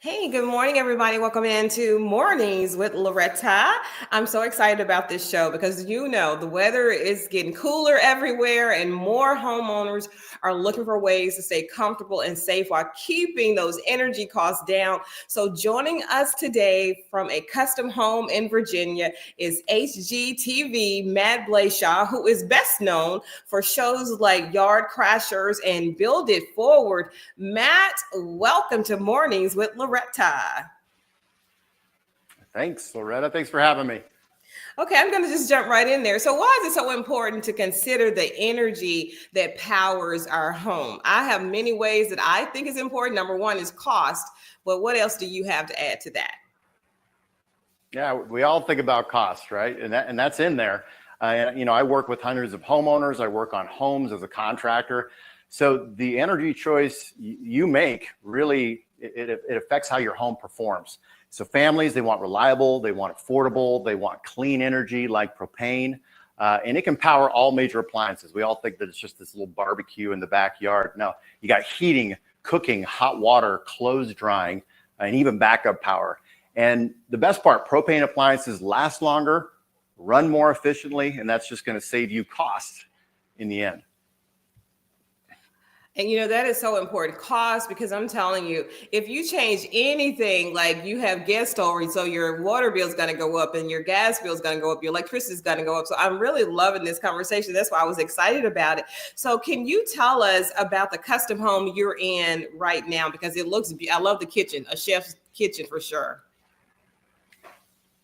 Hey, good morning, everybody. Welcome into Mornings with Loretta. I'm so excited about this show because the weather is getting cooler everywhere, and more homeowners are looking for ways to stay comfortable and safe while keeping those energy costs down. So, joining us today from a custom home in Virginia is HGTV Matt Blashaw, who is best known for shows like Yard Crashers and Build It Forward. Matt, welcome to Mornings with Loretta. Thanks, Loretta. Thanks for having me. Okay, I'm going to just jump right in there. So why is it so important to consider the energy that powers our home? I have many ways that I think is important. Number one is cost, but what else do you have to add to that? Yeah, we all think about cost, right? And that's in there. I work with hundreds of homeowners. I work on homes as a contractor. So the energy choice you make really, it affects how your home performs. So families, they want reliable, they want affordable, they want clean energy like propane, and it can power all major appliances. We all think that it's just this little barbecue in the backyard. No, you got heating, cooking, hot water, clothes drying, and even backup power. And the best part, propane appliances last longer, run more efficiently, and that's just going to save you costs in the end. And that is so important, cost, because I'm telling you, if you change anything, like you have gas storage, so your water bill is going to go up and your gas bill is going to go up, your electricity is going to go up. So I'm really loving this conversation. That's why I was excited about it. So can you tell us about the custom home you're in right now? Because I love the kitchen, a chef's kitchen for sure.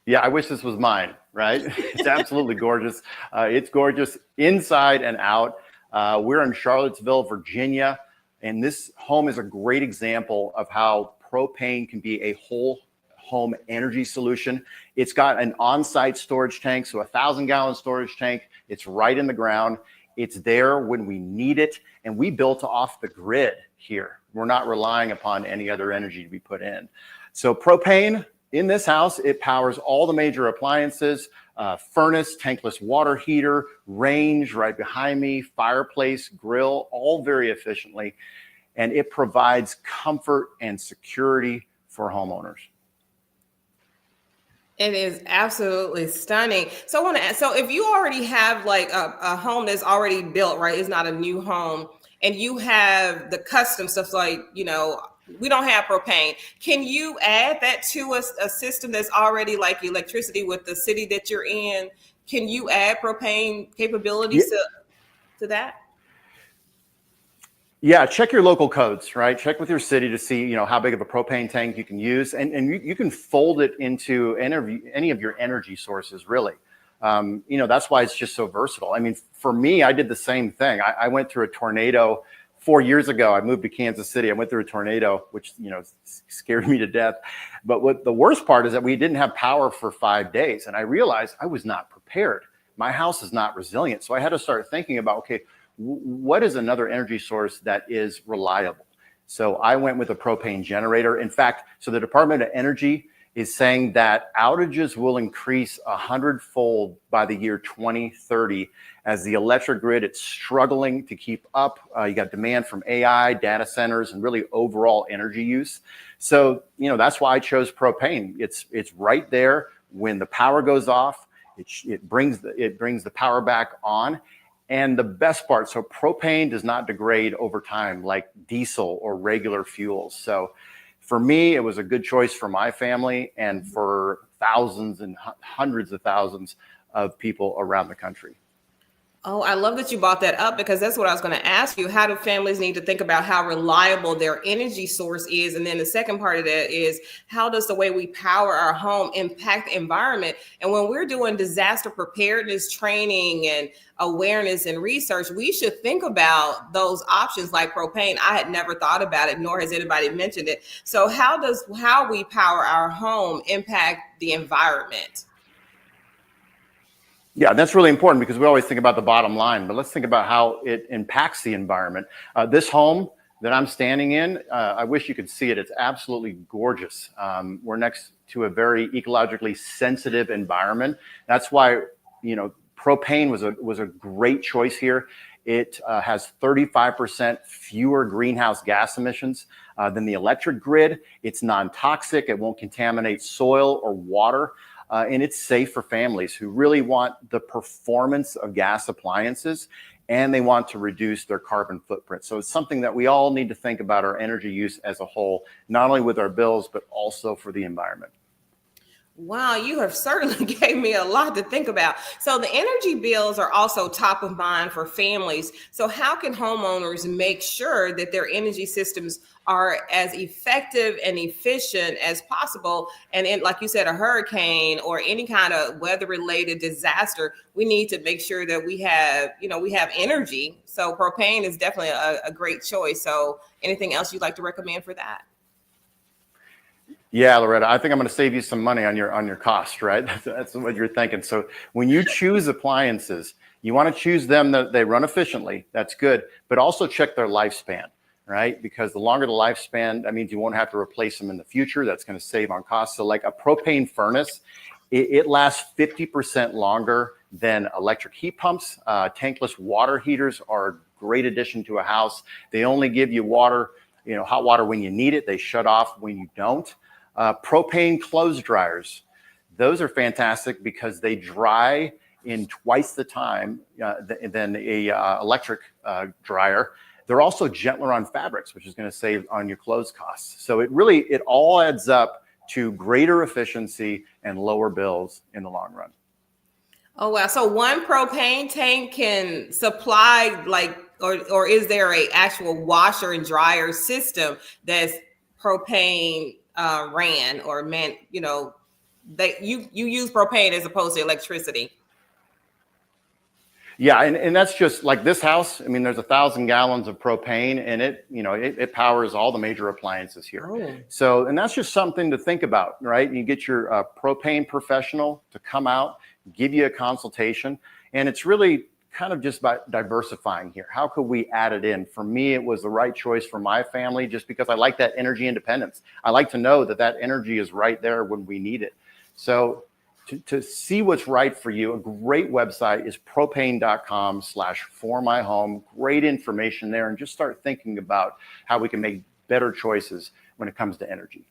Yeah, I wish this was mine, right? It's absolutely gorgeous. It's gorgeous inside and out. We're in Charlottesville, Virginia, and this home is a great example of how propane can be a whole home energy solution. It's got an on-site storage tank, so 1,000-gallon storage tank. It's right in the ground. It's there when we need it, and we built off the grid here. We're not relying upon any other energy to be put in. So propane in this house, it powers all the major appliances. Furnace, tankless water heater, range right behind me, fireplace, grill, all very efficiently. And it provides comfort and security for homeowners. It is absolutely stunning. So I want to ask, so if you already have like a home that's already built, right? It's not a new home, and you have the custom stuff like, we don't have propane. Can you add that to a system that's already like electricity with the city that you're in? Can you add propane capabilities to that? Yeah, check your local codes, right? Check with your city to see, how big of a propane tank you can use, and you can fold it into any of your energy sources, really. That's why it's just so versatile. I mean, for me, I did the same thing. I went through a tornado 4 years ago. I moved to Kansas City. I went through a tornado, which, scared me to death. But what the worst part is that we didn't have power for 5 days. And I realized I was not prepared. My house is not resilient. So I had to start thinking about, okay, what is another energy source that is reliable? So I went with a propane generator. In fact, so the Department of Energy is saying that outages will increase 100-fold by the year 2030 as the electric grid, it's struggling to keep up. You got demand from AI, data centers, and really overall energy use. So, that's why I chose propane. It's right there when the power goes off. It brings the power back on. And the best part, so propane does not degrade over time like diesel or regular fuels. So for me, it was a good choice for my family and for thousands and hundreds of thousands of people around the country. Oh, I love that you brought that up, because that's what I was going to ask you. How do families need to think about how reliable their energy source is? And then the second part of that is, how does the way we power our home impact the environment? And when we're doing disaster preparedness training and awareness and research, we should think about those options like propane. I had never thought about it, nor has anybody mentioned it. So how we power our home impact the environment? Yeah, that's really important because we always think about the bottom line, but let's think about how it impacts the environment. This home that I'm standing in, I wish you could see it. It's absolutely gorgeous. We're next to a very ecologically sensitive environment. That's why, propane was a great choice here. It has 35% fewer greenhouse gas emissions. than the electric grid. It's non-toxic. It won't contaminate soil or water. And it's safe for families who really want the performance of gas appliances, and they want to reduce their carbon footprint. So it's something that we all need to think about our energy use as a whole, not only with our bills, but also for the environment. Wow, you have certainly gave me a lot to think about. So the energy bills are also top of mind for families. So how can homeowners make sure that their energy systems are as effective and efficient as possible? And in, like you said, a hurricane or any kind of weather related disaster, we need to make sure that we have, we have energy. So propane is definitely a great choice. So anything else you'd like to recommend for that? Yeah, Loretta, I think I'm going to save you some money on your cost, right? That's what you're thinking. So when you choose appliances, you want to choose them that they run efficiently. That's good, but also check their lifespan, right? Because the longer the lifespan, that means you won't have to replace them in the future. That's going to save on costs. So like a propane furnace, it lasts 50% longer than electric heat pumps. Tankless water heaters are a great addition to a house. They only give you water, hot water when you need it. They shut off when you don't. Propane clothes dryers, those are fantastic because they dry in twice the time than a electric dryer. They're also gentler on fabrics, which is going to save on your clothes costs. So it all adds up to greater efficiency and lower bills in the long run. Oh, wow. So one propane tank can supply or is there a actual washer and dryer system that's propane ran or meant, that you use propane as opposed to electricity? Yeah, and that's just like this house. I mean, there's 1,000 gallons of propane, and it powers all the major appliances here. Oh. So, and that's just something to think about, right? You get your propane professional to come out, give you a consultation, and it's really kind of just about diversifying here. How could we add it in? For me, it was the right choice for my family, just because I like that energy independence. I like to know that energy is right there when we need it. So to see what's right for you, a great website is propane.com/formyhome. Great information there, and just start thinking about how we can make better choices when it comes to energy.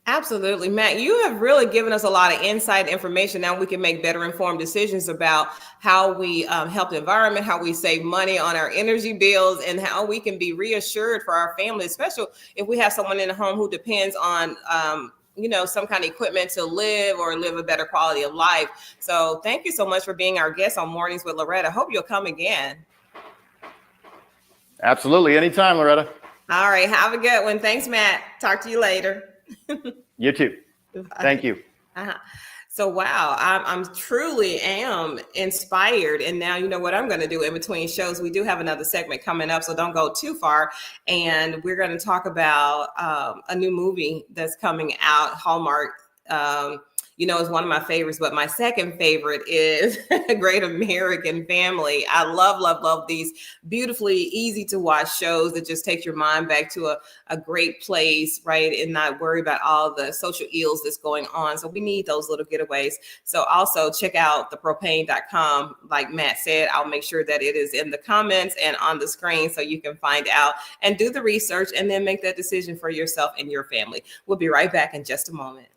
Absolutely, Matt. You have really given us a lot of insight information. Now we can make better informed decisions about how we help the environment, how we save money on our energy bills, and how we can be reassured for our family, especially if we have someone in the home who depends on some kind of equipment to live a better quality of life. So thank you so much for being our guest on Mornings with Loretta. Hope you'll come again. Absolutely. Anytime, Loretta. All right. Have a good one. Thanks, Matt. Talk to you later. You too. Bye. Thank you. Uh-huh. So, wow, I'm truly am inspired. And now you know what I'm going to do in between shows. We do have another segment coming up, so don't go too far. And we're going to talk about a new movie that's coming out, Hallmark. Is one of my favorites, but my second favorite is Great American Family. I love these beautifully easy to watch shows that just take your mind back to a great place, right? And not worry about all the social ills that's going on. So we need those little getaways. So also check out the propane.com. Like Matt said, I'll make sure that it is in the comments and on the screen so you can find out and do the research and then make that decision for yourself and your family. We'll be right back in just a moment.